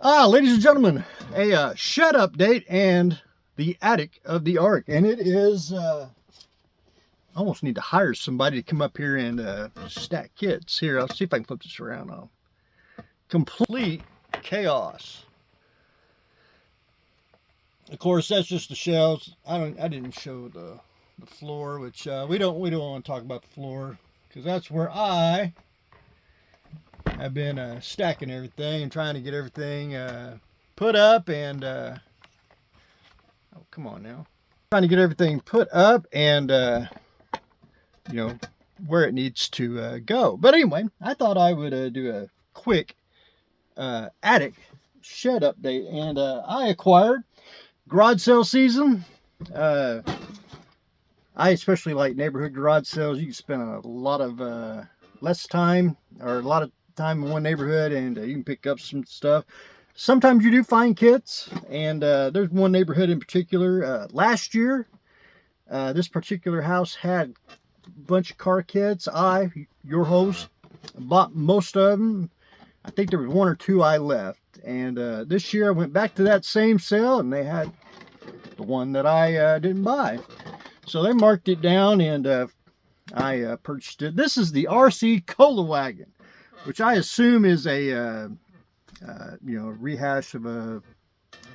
Ladies and gentlemen, a shed update and the attic of the Ark. And it is, I almost need to hire somebody to come up here and stack kits. Here, I'll see if I can flip this around now. Complete chaos. Of course, that's just the shelves. I didn't show the floor, which we don't want to talk about the floor because that's where I've been stacking everything and trying to get everything put up and oh, come on now, trying to get everything put up and you know, where it needs to go. But anyway, I thought I would do a quick attic shed update. And I acquired garage sale season. I especially like neighborhood garage sales. You can spend a lot of less time, or a lot of time in one neighborhood, and you can pick up some stuff. Sometimes you do find kits, and there's one neighborhood in particular. Last year, this particular house had a bunch of car kits. Your host, bought most of them. I think there was one or two I left. And this year I went back to that same sale, and they had the one that I didn't buy. So they marked it down, and I purchased it. This is the RC Cola Wagon, which I assume is a rehash of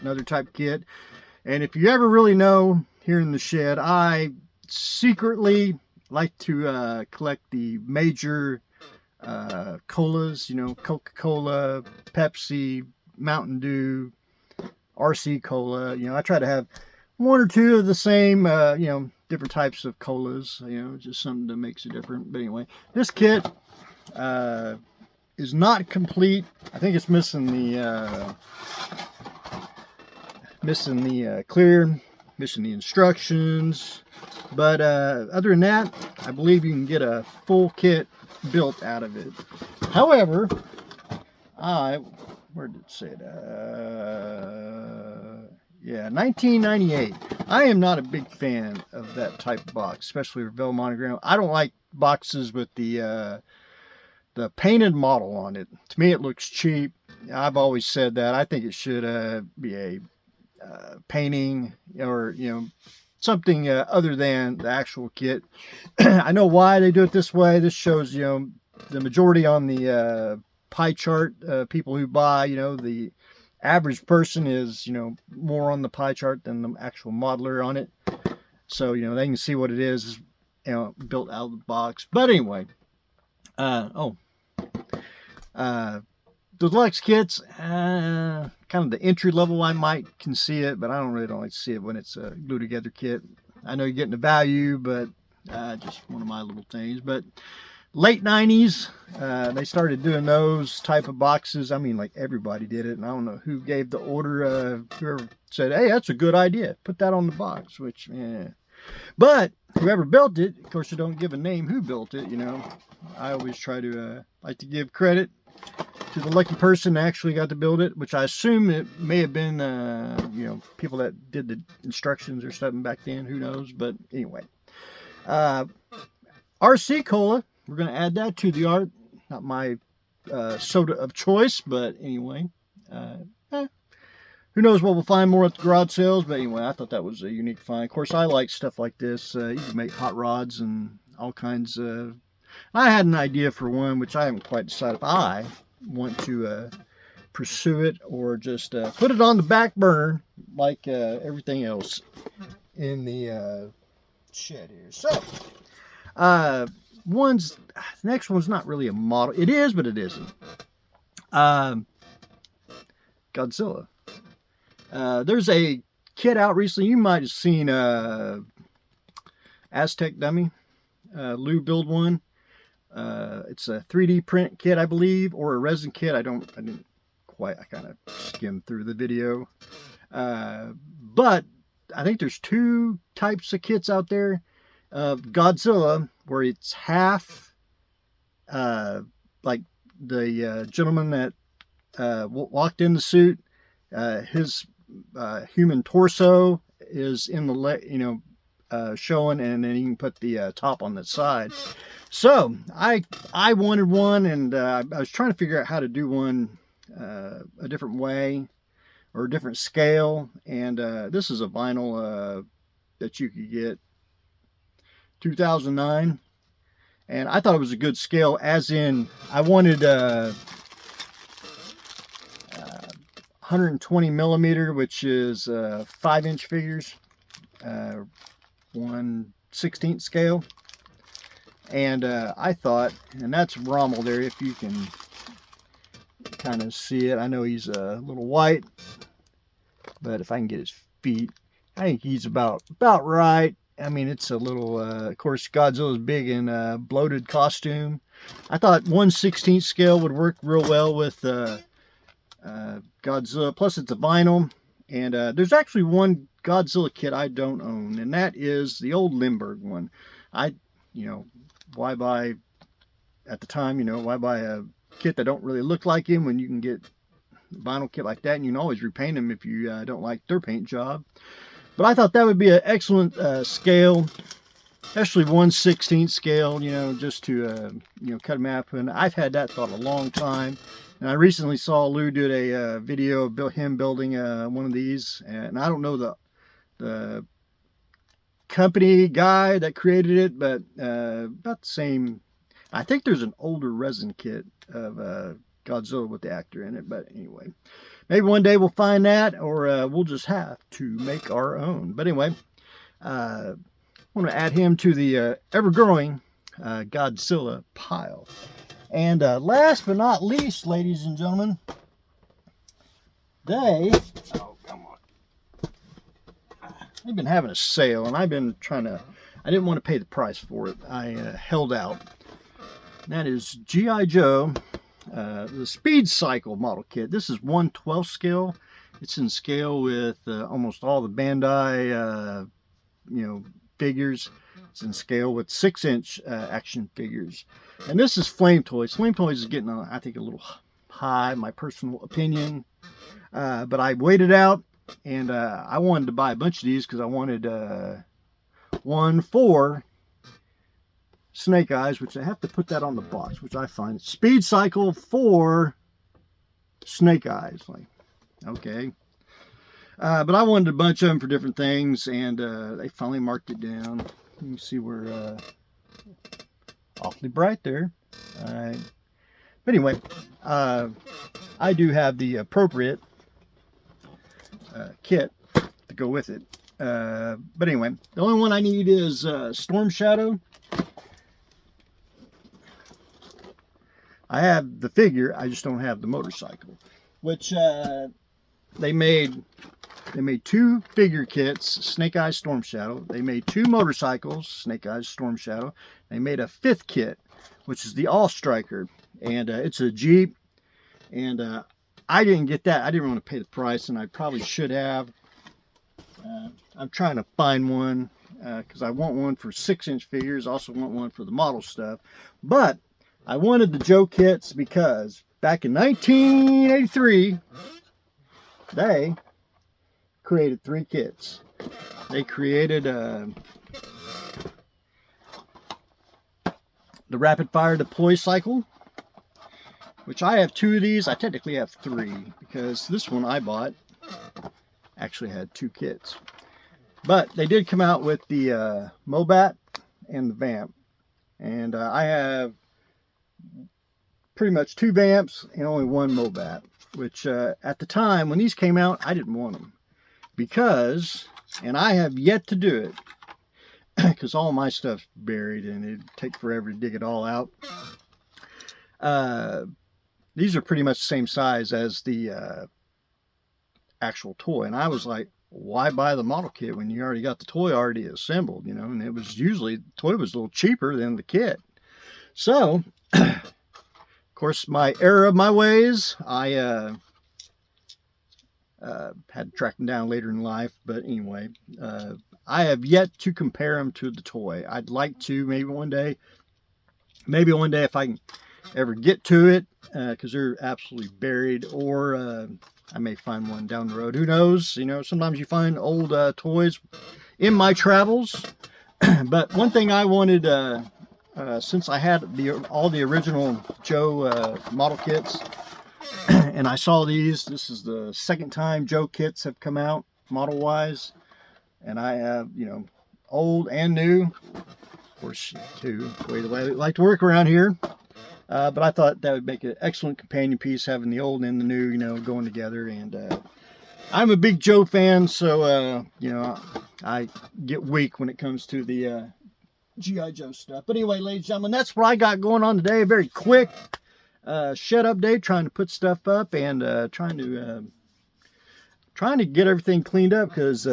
another type kit. And if you ever really know, here in the shed, I secretly like to collect the major colas, Coca-Cola, Pepsi, Mountain Dew, RC Cola. I try to have one or two of the same, different types of colas, just something that makes it different. But anyway, this kit is not complete. I think it's missing the clear, missing the instructions. But other than that, I believe you can get a full kit built out of it. However, where did it say that? Yeah, 1998. I am not a big fan of that type of box, especially Revell Monogram. I don't like boxes with the painted model on it. To me, it looks cheap. I've always said that. I think it should be a painting, or something other than the actual kit. I know why they do it this way. This shows the majority on the pie chart. People who buy, the average person is more on the pie chart than the actual modeler on it. So they can see what it is, built out of the box. But anyway, the deluxe kits, kind of the entry level, I can see it, but I don't like to see it when it's a glue together kit. I know you're getting the value, but just one of my little things. But late 90s, they started doing those type of boxes. I mean, like, everybody did it, and I don't know who gave the order. Whoever said, hey, that's a good idea, put that on the box, which, but whoever built it, of course, you don't give a name who built it. I always try to like to give credit to the lucky person that actually got to build it, which I assume it may have been people that did the instructions or something back then. Who knows? But anyway, RC Cola, we're going to add that to the art. Not my soda of choice, but anyway, who knows what we'll find more at the garage sales. But anyway, I thought that was a unique find. Of course, I like stuff like this. You can make hot rods and all kinds of. I had an idea for one, which I haven't quite decided if I want to pursue it or just put it on the back burner like everything else in the shed here. So, the next one's not really a model. It is, but it isn't. Godzilla. There's a kit out recently. You might have seen Aztec Dummy. Lou build one. It's a 3D print kit, I believe, or a resin kit. I kind of skimmed through the video. But I think there's two types of kits out there of Godzilla, where it's half, like the gentleman that walked in the suit, his human torso is in the showing, and then you can put the top on the side. So I wanted one, and I was trying to figure out how to do one a different way or a different scale. And this is a vinyl that you could get 2009. And I thought it was a good scale, as in I wanted 120 millimeter, which is 5-inch figures, 1/16 scale. And I thought, and that's Rommel there, if you can kind of see it. I know he's a little white, but if I can get his feet, I think he's about right. I mean, it's a little, of course, Godzilla's big in bloated costume. I thought 1/16 scale would work real well with Godzilla. Plus, it's a vinyl. And there's actually one Godzilla kit I don't own, and that is the old Limburg one. Why buy, at the time, why buy a kit that don't really look like him when you can get a vinyl kit like that, and you can always repaint them if you don't like their paint job. But I thought that would be an excellent scale, especially 1/16 scale, just to, cut them up. And I've had that thought a long time. And I recently saw Lou did a video of him building one of these. And I don't know the company guy that created it, but about the same. I think there's an older resin kit of Godzilla with the actor in it. But anyway. Maybe one day we'll find that, or we'll just have to make our own. But anyway, I want to add him to the ever-growing Godzilla pile. And last but not least, ladies and gentlemen, they've been having a sale, and I've been trying to, I didn't want to pay the price for it. I held out. And that is G.I. Joe. The Speed Cycle model kit. This is 1/12 scale. It's in scale with almost all the Bandai, figures. It's in scale with 6-inch action figures. And this is Flame Toys. Flame Toys is getting, I think, a little high, my personal opinion. But I waited out, and I wanted to buy a bunch of these because I wanted one for Snake Eyes, which I have to put that on the box, which I find Speed Cycle for Snake Eyes. Like, okay. But I wanted a bunch of them for different things, and they finally marked it down. You can see we're awfully bright there. All right. But anyway, I do have the appropriate kit to go with it. But anyway, the only one I need is Storm Shadow. I have the figure, I just don't have the motorcycle, which they made 2 figure kits, Snake Eyes, Storm Shadow. They made 2 motorcycles, Snake Eyes, Storm Shadow. They made a 5th kit, which is the All Striker, and it's a Jeep. And I didn't get that. I didn't want to pay the price, and I probably should have. I'm trying to find one because I want one for 6-inch figures. I also want one for the model stuff, but I wanted the Joe kits because back in 1983, they created 3 kits. They created the Rapid Fire Deploy Cycle, which I have 2 of these. I technically have 3 because this one I bought actually had 2 kits. But they did come out with the Mobat and the Vamp. And I have pretty much 2 Vamps and only 1 Mobat, which at the time when these came out, I didn't want them because, and I have yet to do it because all my stuff's buried and it'd take forever to dig it all out. These are pretty much the same size as the actual toy, and I was like, why buy the model kit when you already got the toy already assembled, and it was usually, the toy was a little cheaper than the kit. So of course, my error of my ways, I had to track them down later in life. But anyway, I have yet to compare them to the toy. I'd like to, maybe one day if I can ever get to it, because they're absolutely buried, or I may find one down the road. Who knows? Sometimes you find old toys in my travels. But one thing I wanted, since I had all the original Joe model kits, and I saw these. This is the second time Joe kits have come out model wise, and I have, you know, old and new, of course, too, the way I like to work around here. But I thought that would make an excellent companion piece, having the old and the new, you know, going together. And I'm a big Joe fan, so you know, I get weak when it comes to the G.I. Joe stuff. But anyway, ladies and gentlemen, that's what I got going on today. A very quick shed update, trying to put stuff up and trying to get everything cleaned up, because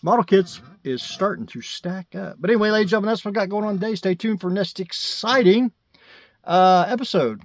model kits is starting to stack up. But anyway, ladies and gentlemen, that's what I got going on today. Stay tuned for next exciting episode.